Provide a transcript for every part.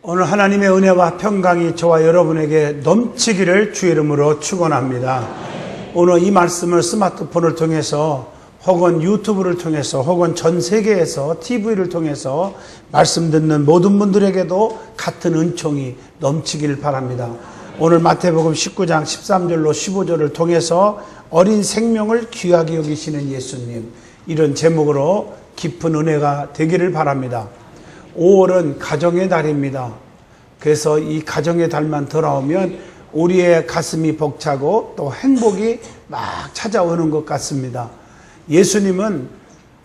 오늘 하나님의 은혜와 평강이 저와 여러분에게 넘치기를 주의 이름으로 축원합니다. 오늘 이 말씀을 스마트폰을 통해서 혹은 유튜브를 통해서 혹은 전 세계에서 TV를 통해서 말씀 듣는 모든 분들에게도 같은 은총이 넘치길 바랍니다. 오늘 마태복음 19장 13절로 15절을 통해서 어린 생명을 귀하게 여기시는 예수님, 이런 제목으로 깊은 은혜가 되기를 바랍니다. 5월은 가정의 달입니다. 그래서 이 가정의 달만 돌아오면 우리의 가슴이 벅차고 또 행복이 막 찾아오는 것 같습니다. 예수님은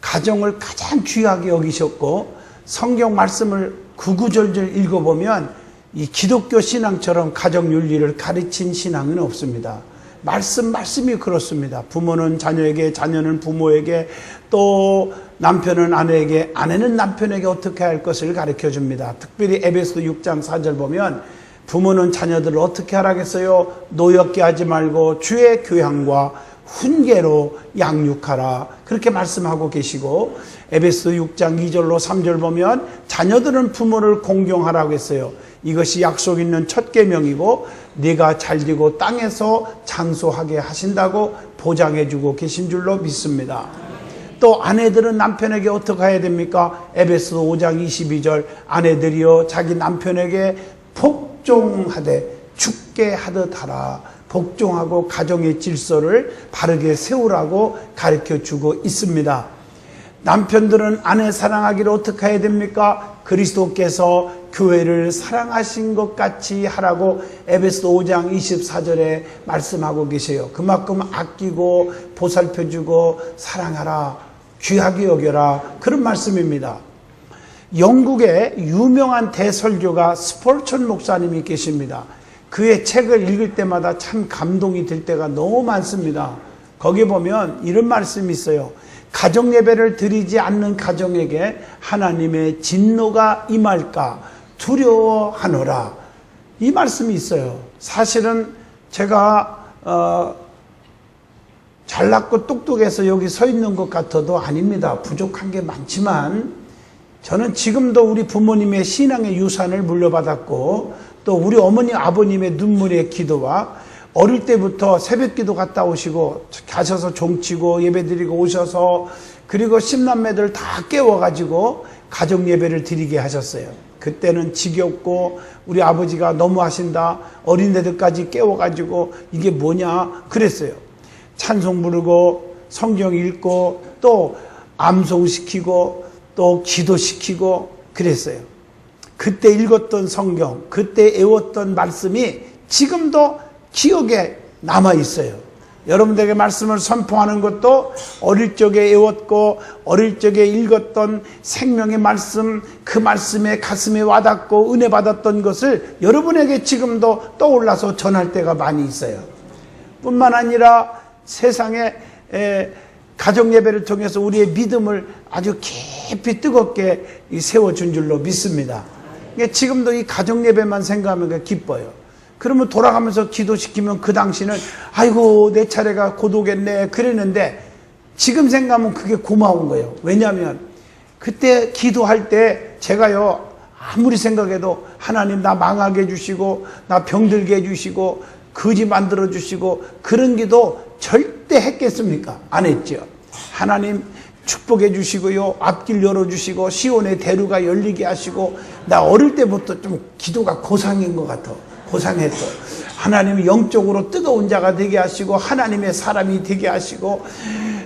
가정을 가장 귀하게 여기셨고, 성경 말씀을 구구절절 읽어보면 이 기독교 신앙처럼 가정 윤리를 가르친 신앙은 없습니다. 말씀이 그렇습니다. 부모는 자녀에게, 자녀는 부모에게, 또 남편은 아내에게, 아내는 남편에게 어떻게 할 것을 가르쳐 줍니다. 특별히 에베소 6장 4절 보면 부모는 자녀들을 어떻게 하라겠어요? 노엽게 하지 말고 주의 교양과 훈계로 양육하라, 그렇게 말씀하고 계시고, 에베소 6장 2절로 3절 보면 자녀들은 부모를 공경하라고 했어요. 이것이 약속 있는 첫 계명이고 네가 잘되고 땅에서 장수하게 하신다고 보장해주고 계신 줄로 믿습니다. 또 아내들은 남편에게 어떻게 해야 됩니까? 에베소 5장 22절 아내들이여 자기 남편에게 복종하되 죽게 하듯 하라. 복종하고 가정의 질서를 바르게 세우라고 가르쳐주고 있습니다. 남편들은 아내 사랑하기를 어떻게 해야 됩니까? 그리스도께서 교회를 사랑하신 것 같이 하라고 에베소 5장 24절에 말씀하고 계세요. 그만큼 아끼고 보살펴주고 사랑하라, 귀하게 여겨라, 그런 말씀입니다. 영국의 유명한 대설교가 스폴천 목사님이 계십니다. 그의 책을 읽을 때마다 참 감동이 될 때가 너무 많습니다. 거기 보면 이런 말씀이 있어요. 가정 예배를 드리지 않는 가정에게 하나님의 진노가 임할까 두려워하노라, 이 말씀이 있어요. 사실은 제가 잘났고 똑똑해서 여기 서 있는 것 같아도 아닙니다. 부족한 게 많지만 저는 지금도 우리 부모님의 신앙의 유산을 물려받았고, 또 우리 어머니 아버님의 눈물의 기도와 어릴 때부터 새벽기도 갔다 오시고 가셔서 종치고 예배드리고 오셔서, 그리고 십남매들 다 깨워가지고 가정예배를 드리게 하셨어요. 그때는 지겹고 우리 아버지가 너무 하신다, 어린애들까지 깨워가지고 이게 뭐냐 그랬어요. 찬송 부르고 성경 읽고 또 암송시키고 또 기도시키고 그랬어요. 그때 읽었던 성경, 그때 외웠던 말씀이 지금도 기억에 남아있어요. 여러분들에게 말씀을 선포하는 것도 어릴 적에 외웠고 어릴 적에 읽었던 생명의 말씀, 그 말씀에 가슴에 와닿고 은혜 받았던 것을 여러분에게 지금도 떠올라서 전할 때가 많이 있어요. 뿐만 아니라 세상에 가정예배를 통해서 우리의 믿음을 아주 깊이 뜨겁게 세워준 줄로 믿습니다. 지금도 이 가정예배만 생각하면 기뻐요. 그러면 돌아가면서 기도시키면 그 당시는 아이고 내 차례가 곧 오겠네 그랬는데, 지금 생각하면 그게 고마운 거예요. 왜냐하면 그때 기도할 때 제가요, 아무리 생각해도 하나님 나 망하게 해주시고 나 병들게 해주시고 거지 만들어 주시고 그런 기도 절대 했겠습니까? 안 했죠. 하나님 축복해 주시고요, 앞길 열어주시고 시온의 대루가 열리게 하시고, 나 어릴 때부터 좀 기도가 고상인 것 같아. 고상했어. 하나님이 영적으로 뜨거운 자가 되게 하시고 하나님의 사람이 되게 하시고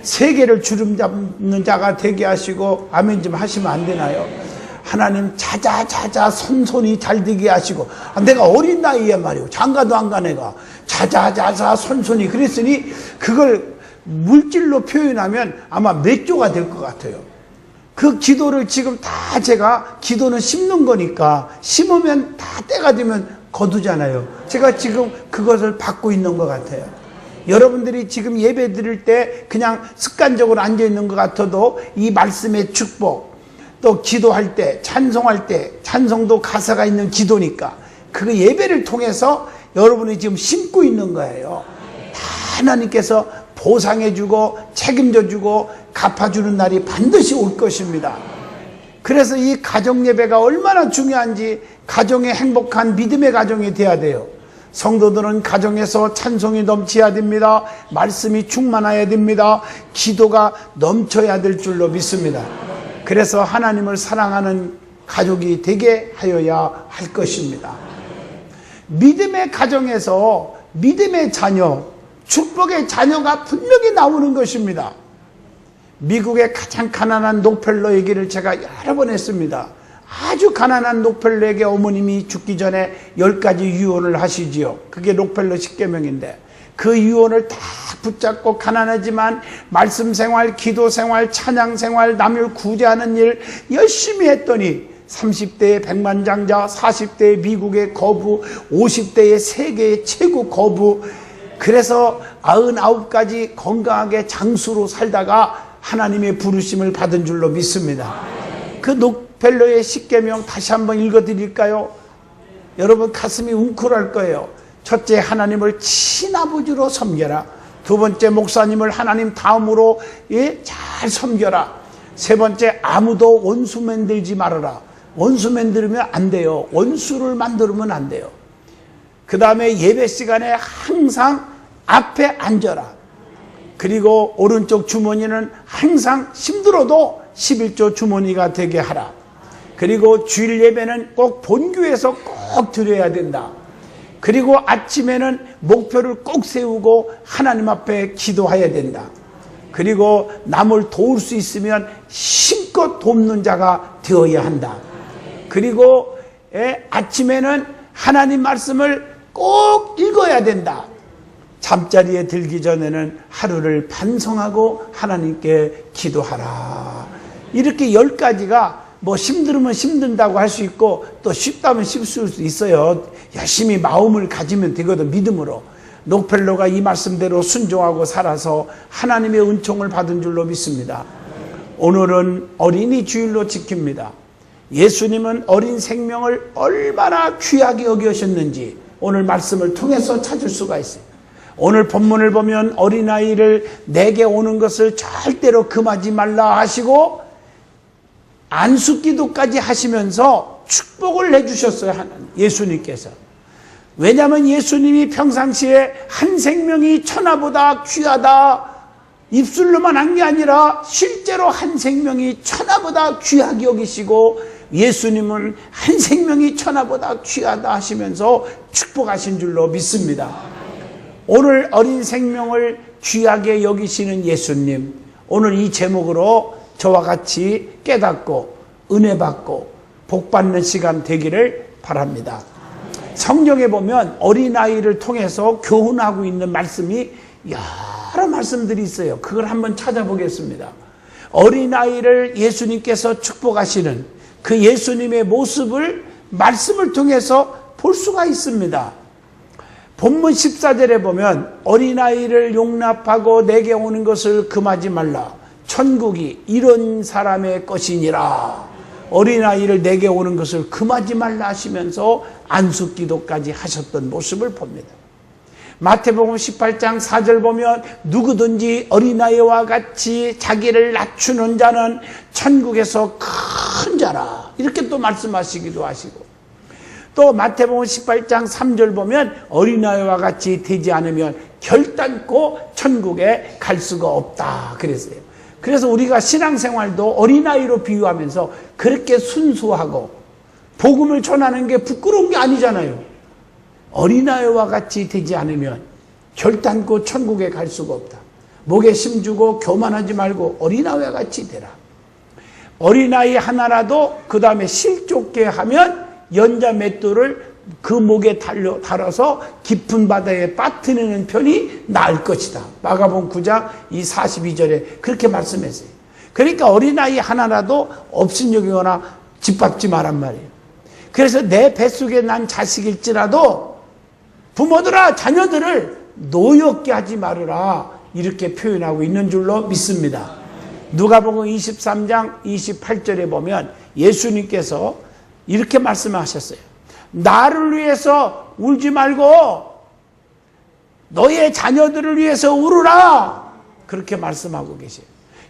세계를 주름잡는 자가 되게 하시고, 아멘 좀 하시면 안 되나요? 하나님 자자자자 손손이 잘 되게 하시고, 내가 어린 나이에 말이요, 장가도 안 간 애가 자자자자 손손이 그랬으니 그걸 물질로 표현하면 아마 몇 조가 될 것 같아요. 그 기도를 지금 다 제가, 기도는 심는 거니까 심으면 다 때가 되면 거두잖아요. 제가 지금 그것을 받고 있는 것 같아요. 여러분들이 지금 예배 드릴 때 그냥 습관적으로 앉아있는 것 같아도 이 말씀의 축복, 또 기도할 때, 찬송할 때, 찬송도 가사가 있는 기도니까 그 예배를 통해서 여러분이 지금 심고 있는 거예요. 다 하나님께서 보상해주고 책임져주고 갚아주는 날이 반드시 올 것입니다. 그래서 이 가정 예배가 얼마나 중요한지 가정의 행복한 믿음의 가정이 돼야 돼요. 성도들은 가정에서 찬송이 넘쳐야 됩니다. 말씀이 충만해야 됩니다. 기도가 넘쳐야 될 줄로 믿습니다. 그래서 하나님을 사랑하는 가족이 되게 하여야 할 것입니다. 믿음의 가정에서 믿음의 자녀, 축복의 자녀가 분명히 나오는 것입니다. 미국의 가장 가난한 록펠러 얘기를 제가 여러 번 했습니다. 아주 가난한 록펠러에게 어머님이 죽기 전에 10가지 유언을 하시지요. 그게 록펠러 10계명인데 그 유언을 다 붙잡고 가난하지만 말씀 생활, 기도 생활, 찬양 생활, 남을 구제하는 일 열심히 했더니 30대의 백만장자, 40대의 미국의 거부, 50대의 세계의 최고 거부, 그래서 99가지 건강하게 장수로 살다가 하나님의 부르심을 받은 줄로 믿습니다. 그 록펠러의 10계명 다시 한번 읽어드릴까요? 여러분 가슴이 웅크할 거예요. 첫째, 하나님을 친아버지로 섬겨라. 두 번째, 목사님을 하나님 다음으로 잘 섬겨라. 세 번째, 아무도 원수 만들지 말아라. 원수 만들면 안 돼요. 원수를 만들면 안 돼요. 그 다음에 예배 시간에 항상 앞에 앉아라. 그리고 오른쪽 주머니는 항상 힘들어도 11조 주머니가 되게 하라. 그리고 주일 예배는 꼭 본교에서 꼭 드려야 된다. 그리고 아침에는 목표를 꼭 세우고 하나님 앞에 기도해야 된다. 그리고 남을 도울 수 있으면 힘껏 돕는 자가 되어야 한다. 그리고 아침에는 하나님 말씀을 꼭 읽어야 된다. 잠자리에 들기 전에는 하루를 반성하고 하나님께 기도하라. 이렇게 10가지가 뭐 힘들으면 힘든다고 할 수 있고 또 쉽다면 쉽을 수 있어요. 열심히 마음을 가지면 되거든, 믿음으로. 록펠러가 이 말씀대로 순종하고 살아서 하나님의 은총을 받은 줄로 믿습니다. 오늘은 어린이 주일로 지킵니다. 예수님은 어린 생명을 얼마나 귀하게 여기셨는지 오늘 말씀을 통해서 찾을 수가 있어요. 오늘 본문을 보면 어린아이를 내게 오는 것을 절대로 금하지 말라 하시고 안수기도까지 하시면서 축복을 해주셨어요. 하나님, 예수님께서. 왜냐하면 예수님이 평상시에 한 생명이 천하보다 귀하다 입술로만 한 게 아니라 실제로 한 생명이 천하보다 귀하게 여기시고 예수님은 한 생명이 천하보다 귀하다 하시면서 축복하신 줄로 믿습니다. 오늘 어린 생명을 귀하게 여기시는 예수님, 오늘 이 제목으로 저와 같이 깨닫고 은혜 받고 복 받는 시간 되기를 바랍니다. 성경에 보면 어린아이를 통해서 교훈하고 있는 말씀이 여러 말씀들이 있어요. 그걸 한번 찾아보겠습니다. 어린아이를 예수님께서 축복하시는 그 예수님의 모습을 말씀을 통해서 볼 수가 있습니다. 본문 14절에 보면 어린아이를 용납하고 내게 오는 것을 금하지 말라. 천국이 이런 사람의 것이니라. 어린아이를 내게 오는 것을 금하지 말라 하시면서 안수기도까지 하셨던 모습을 봅니다. 마태복음 18장 4절 보면 누구든지 어린아이와 같이 자기를 낮추는 자는 천국에서 큰 자라. 이렇게 또 말씀하시기도 하시고, 또 마태복음 18장 3절 보면 어린아이와 같이 되지 않으면 결단코 천국에 갈 수가 없다 그랬어요. 그래서 우리가 신앙생활도 어린아이로 비유하면서 그렇게 순수하고 복음을 전하는 게 부끄러운 게 아니잖아요. 어린아이와 같이 되지 않으면 결단코 천국에 갈 수가 없다. 목에 힘주고 교만하지 말고 어린아이와 같이 되라. 어린아이 하나라도 그 다음에 실족게 하면 연자 맷돌을 그 목에 달아서 깊은 바다에 빠뜨리는 편이 나을 것이다. 마가복음 9장 이 42절에 그렇게 말씀했어요. 그러니까 어린아이 하나라도 업신여기거나 짓밟지 말란 말이에요. 그래서 내 뱃속에 난 자식일지라도 부모들아 자녀들을 노엽게 하지 말으라 이렇게 표현하고 있는 줄로 믿습니다. 누가복음 23장 28절에 보면 예수님께서 이렇게 말씀하셨어요. 나를 위해서 울지 말고 너의 자녀들을 위해서 울으라. 그렇게 말씀하고 계세요.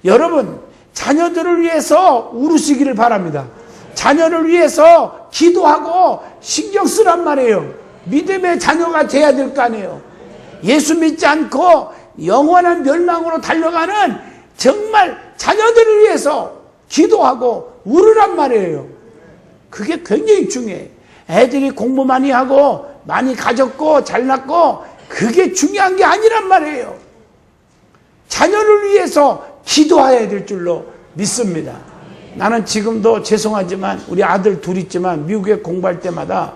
여러분, 자녀들을 위해서 울으시기를 바랍니다. 자녀를 위해서 기도하고 신경 쓰란 말이에요. 믿음의 자녀가 돼야 될 거 아니에요. 예수 믿지 않고 영원한 멸망으로 달려가는 정말 자녀들을 위해서 기도하고 울으란 말이에요. 그게 굉장히 중요해요. 애들이 공부 많이 하고 많이 가졌고 잘났고 그게 중요한 게 아니란 말이에요. 자녀를 위해서 기도해야 될 줄로 믿습니다. 나는 지금도 죄송하지만 우리 아들 둘 있지만 미국에 공부할 때마다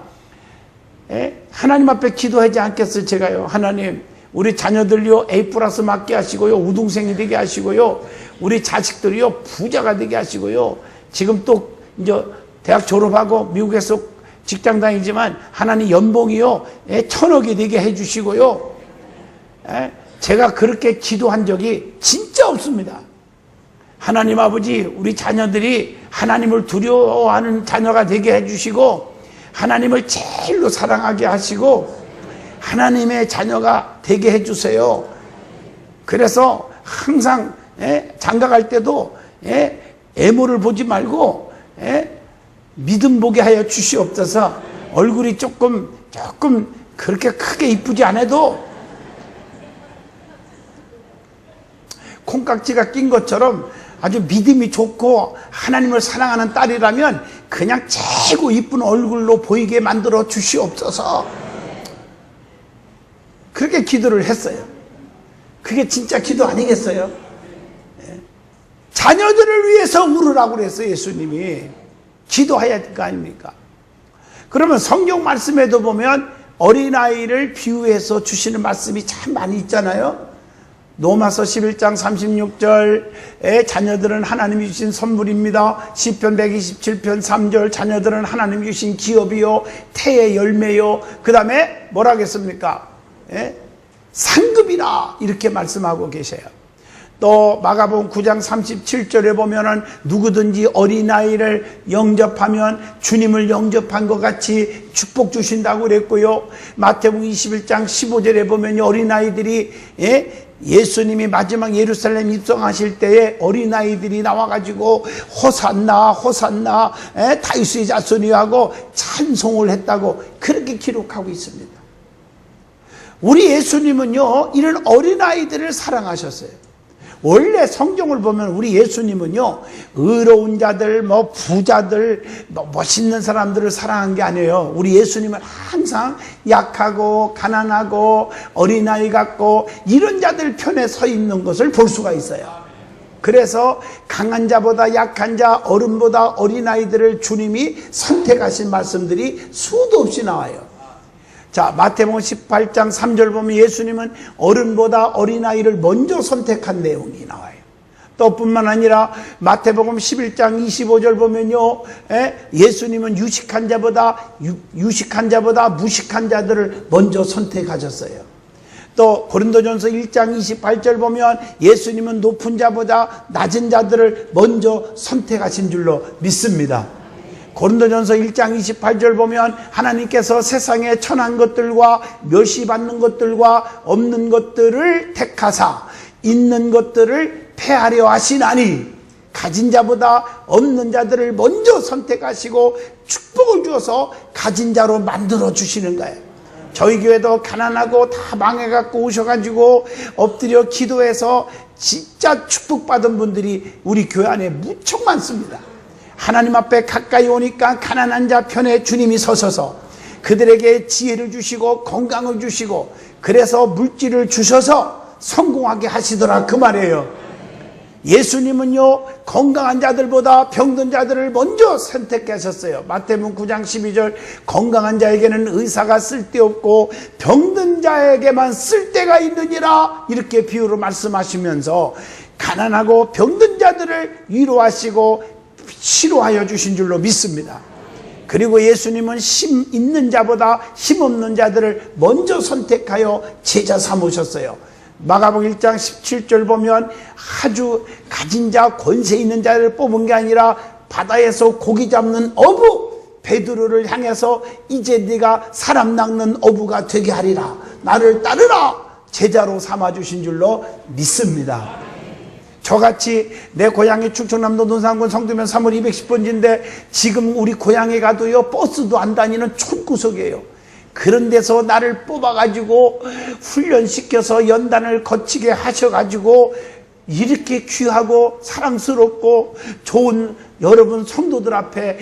하나님 앞에 기도하지 않겠어요? 제가요, 하나님 우리 자녀들요 A+ 맞게 하시고요, 우등생이 되게 하시고요, 우리 자식들이요 부자가 되게 하시고요, 지금 또 이제 대학 졸업하고 미국에서 직장 다니지만 하나님 연봉이요 1,000억이 되게 해주시고요. 제가 그렇게 기도한 적이 진짜 없습니다. 하나님 아버지, 우리 자녀들이 하나님을 두려워하는 자녀가 되게 해주시고 하나님을 제일로 사랑하게 하시고 하나님의 자녀가 되게 해주세요. 그래서 항상 장가 갈 때도 애모를 보지 말고 믿음 보게 하여 주시옵소서. 얼굴이 조금 그렇게 크게 이쁘지 않아도 콩깍지가 낀 것처럼 아주 믿음이 좋고 하나님을 사랑하는 딸이라면 그냥 최고 이쁜 얼굴로 보이게 만들어 주시옵소서. 그렇게 기도를 했어요. 그게 진짜 기도 아니겠어요? 자녀들을 위해서 울으라고 그랬어요. 예수님이 기도해야 될 거 아닙니까? 그러면 성경 말씀에도 보면 어린아이를 비유해서 주시는 말씀이 참 많이 있잖아요. 로마서 11장 36절에 자녀들은 하나님이 주신 선물입니다. 시편 127편 3절 자녀들은 하나님이 주신 기업이요 태의 열매요. 그 다음에 뭐라 하겠습니까? 상급이라 이렇게 말씀하고 계세요. 또 마가복음 9장 37절에 보면은 누구든지 어린아이를 영접하면 주님을 영접한 것 같이 축복 주신다고 그랬고요. 마태복음 21장 15절에 보면 어린아이들이 예수님이 마지막 예루살렘 입성하실 때에 어린아이들이 나와가지고 호산나 호산나 다윗의 자손이 하고 찬송을 했다고 그렇게 기록하고 있습니다. 우리 예수님은요 이런 어린아이들을 사랑하셨어요. 원래 성경을 보면 우리 예수님은요 의로운 자들, 부자들, 멋있는 사람들을 사랑한 게 아니에요. 우리 예수님은 항상 약하고 가난하고 어린아이 같고 이런 자들 편에 서 있는 것을 볼 수가 있어요. 그래서 강한 자보다 약한 자, 어른보다 어린아이들을 주님이 선택하신 말씀들이 수도 없이 나와요. 자, 마태복음 18장 3절 보면 예수님은 어른보다 어린아이를 먼저 선택한 내용이 나와요. 또 뿐만 아니라 마태복음 11장 25절 보면요, 예수님은 유식한 자보다 무식한 자들을 먼저 선택하셨어요. 또 고린도전서 1장 28절 보면 예수님은 높은 자보다 낮은 자들을 먼저 선택하신 줄로 믿습니다. 고린도전서 1장 28절 보면 하나님께서 세상에 천한 것들과 멸시받는 것들과 없는 것들을 택하사 있는 것들을 폐하려 하시나니 가진 자보다 없는 자들을 먼저 선택하시고 축복을 주어서 가진 자로 만들어 주시는 거예요. 저희 교회도 가난하고 다 망해갖고 오셔가지고 엎드려 기도해서 진짜 축복받은 분들이 우리 교회 안에 무척 많습니다. 하나님 앞에 가까이 오니까 가난한 자 편에 주님이 서셔서 그들에게 지혜를 주시고 건강을 주시고 그래서 물질을 주셔서 성공하게 하시더라 그 말이에요. 예수님은요 건강한 자들보다 병든 자들을 먼저 선택하셨어요. 마태복음 9장 12절 건강한 자에게는 의사가 쓸데없고 병든 자에게만 쓸데가 있느니라 이렇게 비유로 말씀하시면서 가난하고 병든 자들을 위로하시고 치료하여 주신 줄로 믿습니다. 그리고 예수님은 힘 있는 자보다 힘 없는 자들을 먼저 선택하여 제자 삼으셨어요. 마가복음 1장 17절 보면 아주 가진 자 권세 있는 자를 뽑은 게 아니라 바다에서 고기 잡는 어부 베드로를 향해서 이제 네가 사람 낚는 어부가 되게 하리라 나를 따르라 제자로 삼아주신 줄로 믿습니다. 저같이 내 고향이 충청남도 논산군 성두면 3월 210번지인데 지금 우리 고향에 가도요 버스도 안 다니는 촌구석이에요. 그런 데서 나를 뽑아가지고 훈련시켜서 연단을 거치게 하셔가지고 이렇게 귀하고 사랑스럽고 좋은 여러분 성도들 앞에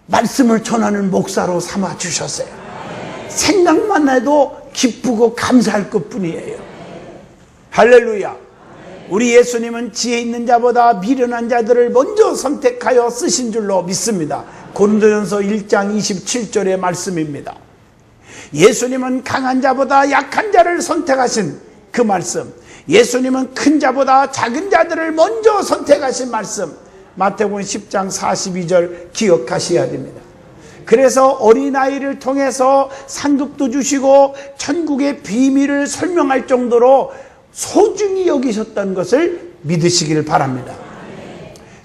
말씀을 전하는 목사로 삼아주셨어요. 생각만 해도 기쁘고 감사할 것뿐이에요. 할렐루야. 우리 예수님은 지혜 있는 자보다 미련한 자들을 먼저 선택하여 쓰신 줄로 믿습니다. 고린도전서 1장 27절의 말씀입니다. 예수님은 강한 자보다 약한 자를 선택하신 그 말씀, 예수님은 큰 자보다 작은 자들을 먼저 선택하신 말씀, 마태복음 10장 42절 기억하셔야 됩니다. 그래서 어린아이를 통해서 상급도 주시고 천국의 비밀을 설명할 정도로 소중히 여기셨던 것을 믿으시길 바랍니다.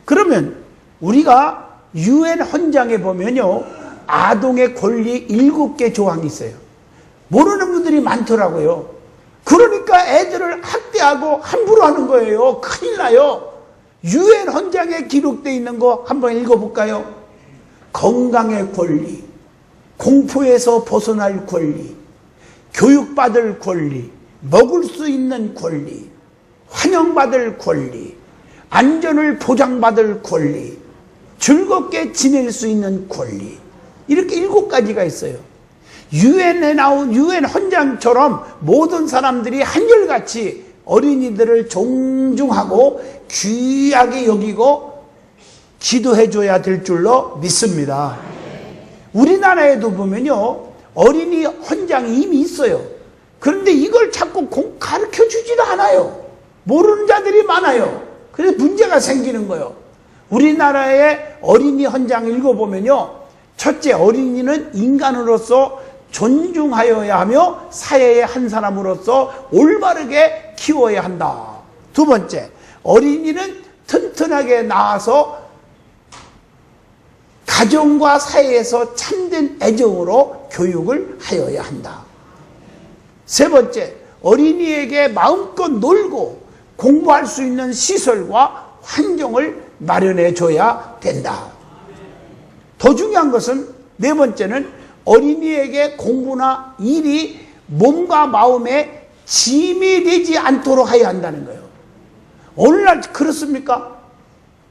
그러면 우리가 유엔 헌장에 보면요 아동의 권리 7개 조항이 있어요. 모르는 분들이 많더라고요. 그러니까 애들을 학대하고 함부로 하는 거예요. 큰일 나요. 유엔 헌장에 기록되어 있는 거 한번 읽어볼까요? 건강의 권리, 공포에서 벗어날 권리, 교육받을 권리, 먹을 수 있는 권리, 환영받을 권리, 안전을 보장받을 권리, 즐겁게 지낼 수 있는 권리, 이렇게 7가지가 있어요. 유엔에 나온 유엔 헌장처럼 모든 사람들이 한결같이 어린이들을 존중하고 귀하게 여기고 기도해줘야 될 줄로 믿습니다. 우리나라에도 보면요 어린이 헌장이 이미 있어요. 그런데 이걸 자꾸 가르쳐주지도 않아요. 모르는 자들이 많아요. 그래서 문제가 생기는 거예요. 우리나라의 어린이 헌장 읽어보면요 첫째, 어린이는 인간으로서 존중하여야 하며 사회의 한 사람으로서 올바르게 키워야 한다. 두 번째, 어린이는 튼튼하게 낳아서 가정과 사회에서 참된 애정으로 교육을 하여야 한다. 세 번째, 어린이에게 마음껏 놀고 공부할 수 있는 시설과 환경을 마련해 줘야 된다. 더 중요한 것은 네 번째는 어린이에게 공부나 일이 몸과 마음에 짐이 되지 않도록 해야 한다는 거예요. 오늘날 그렇습니까?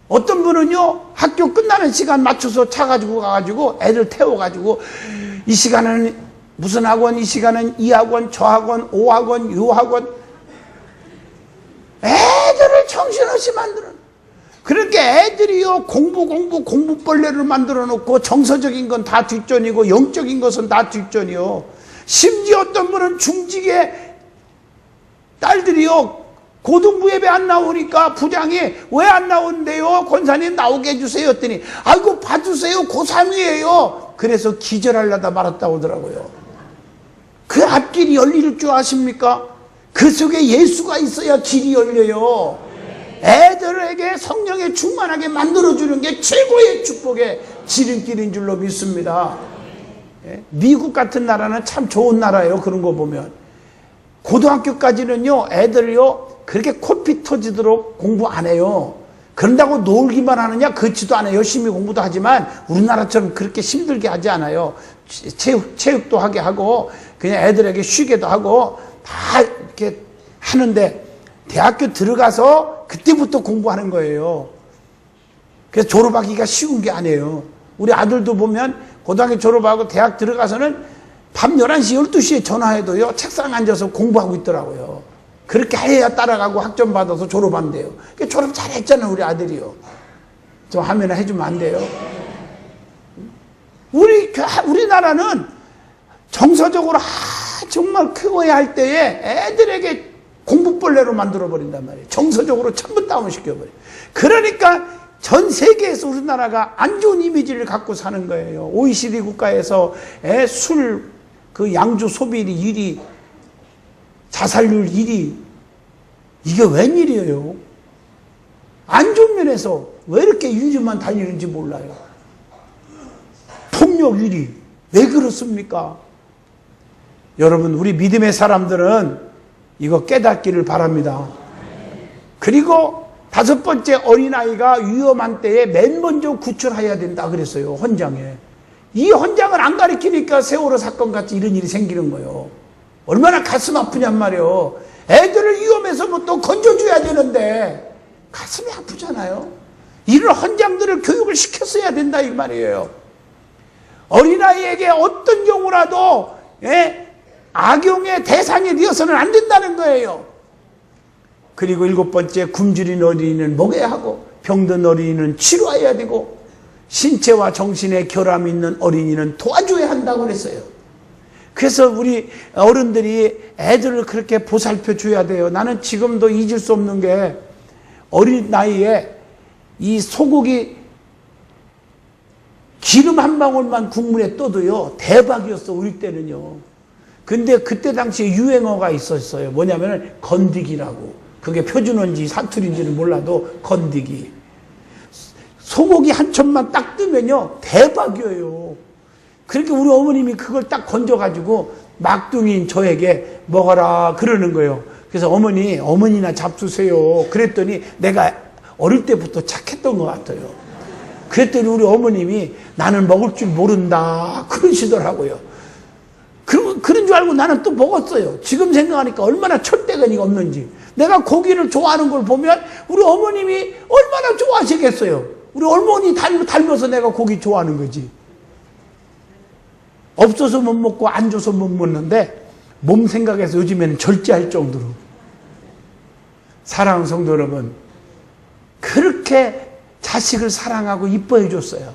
어떤 분은요 학교 끝나는 시간 맞춰서 차 가지고 가가지고 애들 태워가지고 이 시간은 무슨 학원, 이 시간은 이 학원, 저 학원, 오 학원, 유 학원, 애들을 정신없이 만드는. 그러니까 애들이요 공부벌레를 만들어 놓고 정서적인 건 다 뒷전이고 영적인 것은 다 뒷전이요. 심지어 어떤 분은 중직의 딸들이요 고등부 예배 안 나오니까 부장이 왜 안 나오는데요? 권사님 나오게 해주세요 했더니 아이고 봐주세요 고3이에요. 그래서 기절하려다 말았다고 하더라고요. 그 앞길이 열릴 줄 아십니까? 그 속에 예수가 있어야 길이 열려요. 애들에게 성령에 충만하게 만들어주는 게 최고의 축복의 지름길인 줄로 믿습니다. 미국 같은 나라는 참 좋은 나라예요. 그런 거 보면 고등학교까지는요 애들요 그렇게 코피 터지도록 공부 안 해요. 그런다고 놀기만 하느냐? 그렇지도 않아요. 열심히 공부도 하지만 우리나라처럼 그렇게 힘들게 하지 않아요. 체육도 하게 하고 그냥 애들에게 쉬게도 하고 다 이렇게 하는데 대학교 들어가서 그때부터 공부하는 거예요. 그래서 졸업하기가 쉬운 게 아니에요. 우리 아들도 보면 고등학교 졸업하고 대학 들어가서는 밤 11시, 12시에 전화해도요 책상 앉아서 공부하고 있더라고요. 그렇게 해야 따라가고 학점 받아서 졸업한대요. 졸업 잘했잖아요 우리 아들이요. 좀 하면 해주면 안 돼요? 우리나라는 정서적으로 정말 키워야 할 때에 애들에게 공부벌레로 만들어버린단 말이에요. 정서적으로 전부 다운시켜버려요. 그러니까 전 세계에서 우리나라가 안 좋은 이미지를 갖고 사는 거예요. OECD 국가에서 그 양주 소비율이 1위, 자살률 1위. 이게 웬일이에요? 안 좋은 면에서 왜 이렇게 1위만 달리는지 몰라요. 폭력 1위. 왜 그렇습니까? 여러분 우리 믿음의 사람들은 이거 깨닫기를 바랍니다. 그리고 다섯 번째, 어린아이가 위험한 때에 맨 먼저 구출해야 된다 그랬어요. 헌장에. 이 헌장을 안 가르치니까 세월호 사건 같이 이런 일이 생기는 거예요. 얼마나 가슴 아프냔 말이에요. 애들을 위험해서 뭐 또 건져줘야 되는데 가슴이 아프잖아요. 이런 헌장들을 교육을 시켰어야 된다 이 말이에요. 어린아이에게 어떤 경우라도 악용의 대상이 되어서는 안 된다는 거예요. 그리고 일곱 번째, 굶주린 어린이는 먹여야 하고 병든 어린이는 치료해야 되고 신체와 정신에 결함이 있는 어린이는 도와줘야 한다고 그랬어요. 그래서 우리 어른들이 애들을 그렇게 보살펴 줘야 돼요. 나는 지금도 잊을 수 없는 게 어린 나이에 이 소고기 기름 한 방울만 국물에 떠도요 대박이었어 우리 때는요. 근데 그때 당시에 유행어가 있었어요. 뭐냐면 건디기라고. 그게 표준어인지 사투리인지는 몰라도 건디기. 소고기 한 첩만 딱 뜨면요 대박이에요. 그러니까 우리 어머님이 그걸 딱 건져가지고 막둥이인 저에게 먹어라 그러는 거예요. 그래서 어머니나 잡수세요. 그랬더니 내가 어릴 때부터 착했던 것 같아요. 그랬더니 우리 어머님이 나는 먹을 줄 모른다 그러시더라고요. 그런 줄 알고 나는 또 먹었어요. 지금 생각하니까 얼마나 철대가니가 없는지. 내가 고기를 좋아하는 걸 보면 우리 어머님이 얼마나 좋아하시겠어요. 우리 어머니 닮아서 내가 고기 좋아하는 거지. 없어서 못 먹고 안 줘서 못 먹는데 몸 생각해서 요즘에는 절제할 정도로. 사랑하는 성도 여러분, 그렇게 자식을 사랑하고 이뻐해 줬어요.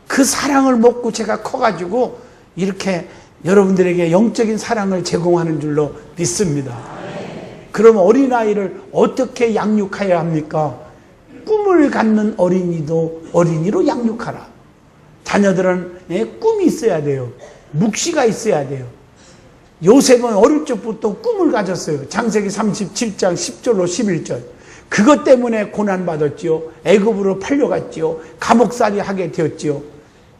그 사랑을 먹고 제가 커가지고 이렇게 여러분들에게 영적인 사랑을 제공하는 줄로 믿습니다. 그럼 어린아이를 어떻게 양육해야 합니까? 꿈을 갖는 어린이로 양육하라. 자녀들은 꿈이 있어야 돼요. 묵시가 있어야 돼요. 요셉은 어릴 적부터 꿈을 가졌어요. 창세기 37장 10절로 11절. 그것 때문에 고난받았지요. 애굽으로 팔려갔지요. 감옥살이 하게 되었지요.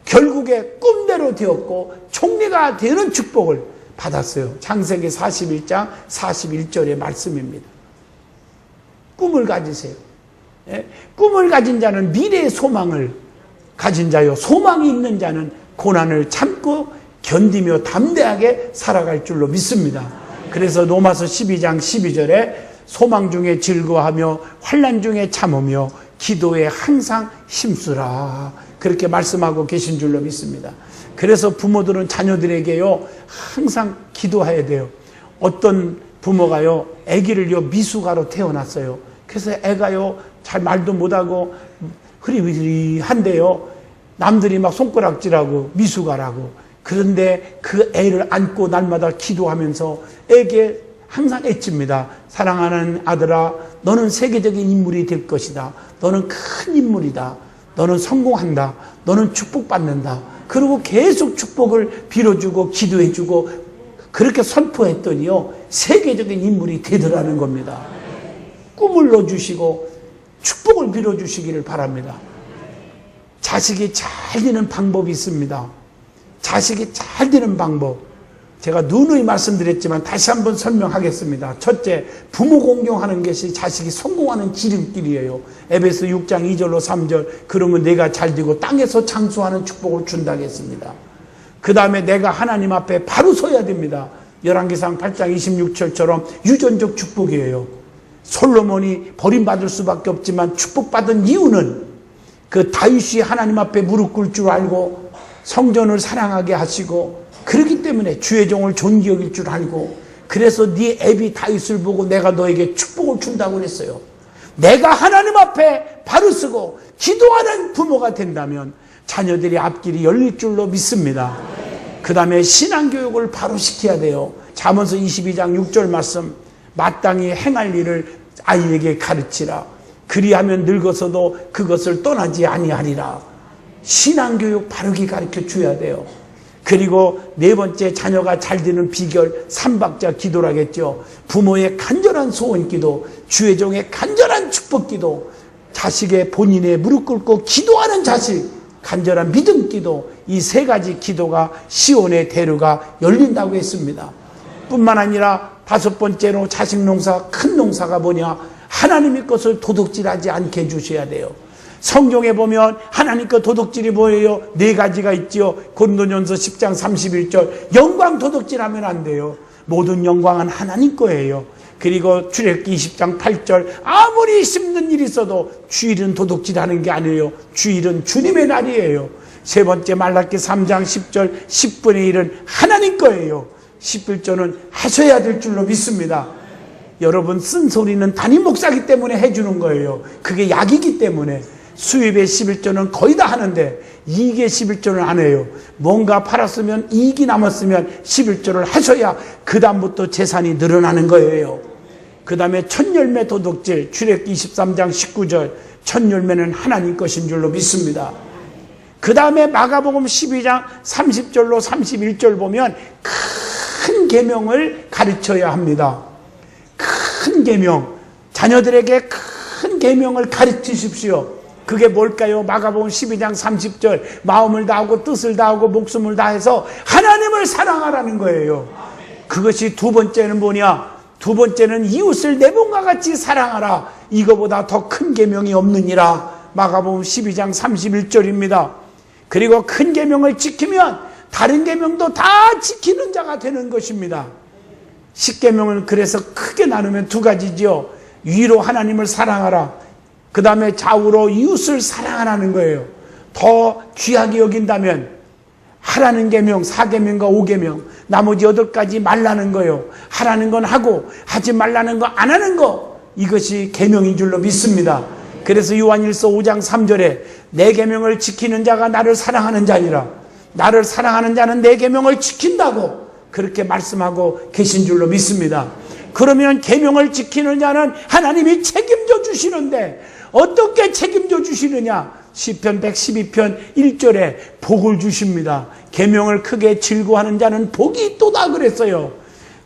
결국에 꿈대로 되었고 총리가 되는 축복을 받았어요. 창세기 41장 41절의 말씀입니다. 꿈을 가지세요. 꿈을 가진 자는 미래의 소망을 가진 자요. 소망이 있는 자는 고난을 참고 견디며 담대하게 살아갈 줄로 믿습니다. 그래서 로마서 12장 12절에 소망 중에 즐거워하며 환난 중에 참으며 기도에 항상 힘쓰라. 그렇게 말씀하고 계신 줄로 믿습니다. 그래서 부모들은 자녀들에게요 항상 기도해야 돼요. 어떤 부모가요 아기를요 미숙아로 태어났어요. 그래서 애가요 잘 말도 못하고 흐리흐리한데요 남들이 막 손가락질하고 미숙아라고. 그런데 그 애를 안고 날마다 기도하면서 애에게 항상 애칩니다. 사랑하는 아들아, 너는 세계적인 인물이 될 것이다. 너는 큰 인물이다. 너는 성공한다. 너는 축복받는다. 그리고 계속 축복을 빌어주고 기도해주고 그렇게 선포했더니요 세계적인 인물이 되더라는 겁니다. 꿈을 넣어주시고 축복을 빌어주시기를 바랍니다. 자식이 잘 되는 방법이 있습니다. 자식이 잘 되는 방법. 제가 누누이 말씀드렸지만 다시 한번 설명하겠습니다. 첫째, 부모 공경하는 것이 자식이 성공하는 지름길이에요. 에베소 6장 2절로 3절. 그러면 내가 잘 되고 땅에서 장수하는 축복을 준다고 했습니다. 그 다음에 내가 하나님 앞에 바로 서야 됩니다. 열왕기상 8장 26절처럼 유전적 축복이에요. 솔로몬이 버림받을 수밖에 없지만 축복받은 이유는 그 다윗이 하나님 앞에 무릎 꿇을 줄 알고 성전을 사랑하게 하시고 그렇기 때문에 주의 종을 존귀 여길 줄 알고 그래서 네 애비 다윗을 보고 내가 너에게 축복을 준다고 그랬어요. 내가 하나님 앞에 바로 서고 기도하는 부모가 된다면 자녀들이 앞길이 열릴 줄로 믿습니다. 그 다음에 신앙교육을 바로 시켜야 돼요. 잠언서 22장 6절 말씀 마땅히 행할 일을 아이에게 가르치라. 그리하면 늙어서도 그것을 떠나지 아니하리라. 신앙교육 바르게 가르쳐 줘야 돼요. 그리고 네 번째 자녀가 잘 되는 비결 삼박자 기도라겠죠. 부모의 간절한 소원 기도, 주의 종의 간절한 축복 기도, 자식의 본인의 무릎 꿇고 기도하는 자식, 간절한 믿음 기도, 이 세 가지 기도가 시온의 대로가 열린다고 했습니다. 뿐만 아니라 다섯 번째로 자식 농사, 큰 농사가 뭐냐? 하나님의 것을 도둑질하지 않게 해주셔야 돼요. 성경에 보면 하나님 것 도둑질이 뭐예요? 4가지가 있지요. 고린도전서 10장 31절 영광 도둑질하면 안 돼요. 모든 영광은 하나님 거예요. 그리고 출애굽기 20장 8절 아무리 힘든 일이 있어도 주일은 도둑질하는 게 아니에요. 주일은 주님의 날이에요. 세 번째 말라기 3장 10절 10분의 1은 하나님 거예요. 11조는 하셔야 될 줄로 믿습니다. 여러분 쓴소리는 담임 목사기 때문에 해주는 거예요. 그게 약이기 때문에. 수입의 11조는 거의 다 하는데 이익의 11조는 안 해요. 뭔가 팔았으면 이익이 남았으면 11조를 하셔야 그 다음부터 재산이 늘어나는 거예요. 그 다음에 첫열매 도둑질 출애굽기 23장 19절 첫열매는 하나님 것인 줄로 믿습니다. 그 다음에 마가복음 12장 30절로 31절 보면 큰 계명을 가르쳐야 합니다. 큰 계명, 자녀들에게 큰 계명을 가르치십시오. 그게 뭘까요? 마가복음 12장 30절 마음을 다하고 뜻을 다하고 목숨을 다해서 하나님을 사랑하라는 거예요. 그것이 두 번째는 뭐냐? 두 번째는 이웃을 내 몸과 같이 사랑하라. 이거보다 더 큰 계명이 없느니라. 마가복음 12장 31절입니다. 그리고 큰 계명을 지키면 다른 계명도 다 지키는 자가 되는 것입니다. 10계명은 그래서 크게 나누면 2가지죠. 위로 하나님을 사랑하라. 그 다음에 좌우로 이웃을 사랑하라는 거예요. 더 귀하게 여긴다면 하라는 계명 4계명과 5계명 나머지 8가지 말라는 거예요. 하라는 건 하고 하지 말라는 거 안 하는 거, 이것이 계명인 줄로 믿습니다. 그래서 요한일서 5장 3절에 내 계명을 지키는 자가 나를 사랑하는 자니라. 나를 사랑하는 자는 내 계명을 지킨다고 그렇게 말씀하고 계신 줄로 믿습니다. 그러면 계명을 지키는 자는 하나님이 책임져 주시는데 어떻게 책임져 주시느냐? 시편 112편 1절에 복을 주십니다. 계명을 크게 즐거워하는 자는 복이 있도다 그랬어요.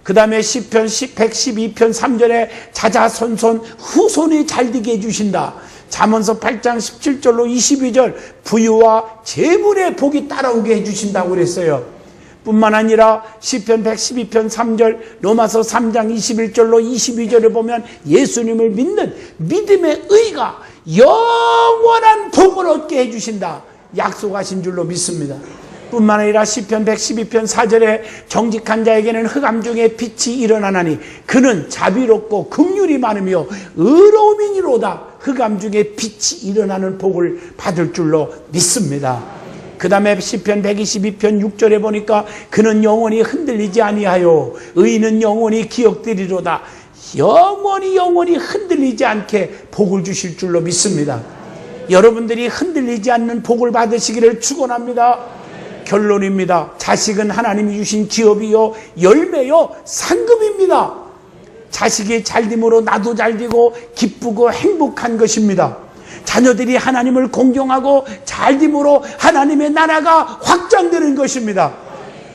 그 다음에 시편 112편 3절에 자자손손 후손이 잘되게 해주신다. 잠언서 8장 17절로 22절 부유와 재물의 복이 따라오게 해주신다고 그랬어요. 뿐만 아니라 시편 112편 3절 로마서 3장 21절로 22절에 보면 예수님을 믿는 믿음의 의가 영원한 복을 얻게 해주신다 약속하신 줄로 믿습니다. 뿐만 아니라 시편 112편 4절에 정직한 자에게는 흑암 중에 빛이 일어나나니 그는 자비롭고 긍휼이 많으며 의로움이니로다. 흑암 중에 빛이 일어나는 복을 받을 줄로 믿습니다. 그 다음에 시편 122편 6절에 보니까 그는 영원히 흔들리지 아니하여 의인은 영원히 기억되리로다. 영원히 흔들리지 않게 복을 주실 줄로 믿습니다. 여러분들이 흔들리지 않는 복을 받으시기를 축원합니다. 결론입니다. 자식은 하나님이 주신 기업이요 열매요 상급입니다. 자식이 잘됨으로 나도 잘되고 기쁘고 행복한 것입니다. 자녀들이 하나님을 공경하고 잘됨으로 하나님의 나라가 확장되는 것입니다.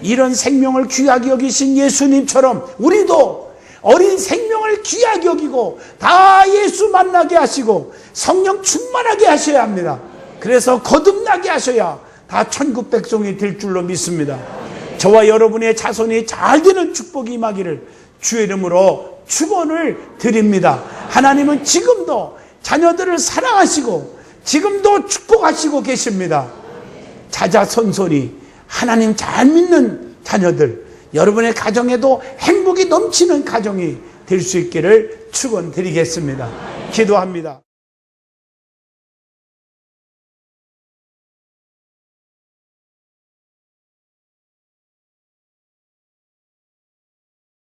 이런 생명을 귀하게 여기신 예수님처럼 우리도 어린 생명을 귀하게 여기고 다 예수 만나게 하시고 성령 충만하게 하셔야 합니다. 그래서 거듭나게 하셔야 다 천국 백성이 될 줄로 믿습니다. 저와 여러분의 자손이 잘 되는 축복이 임하기를 주의 이름으로 축원을 드립니다. 하나님은 지금도 자녀들을 사랑하시고 지금도 축복하시고 계십니다. 자자손손이 하나님 잘 믿는 자녀들, 여러분의 가정에도 행복이 넘치는 가정이 될 수 있기를 축원드리겠습니다. 기도합니다.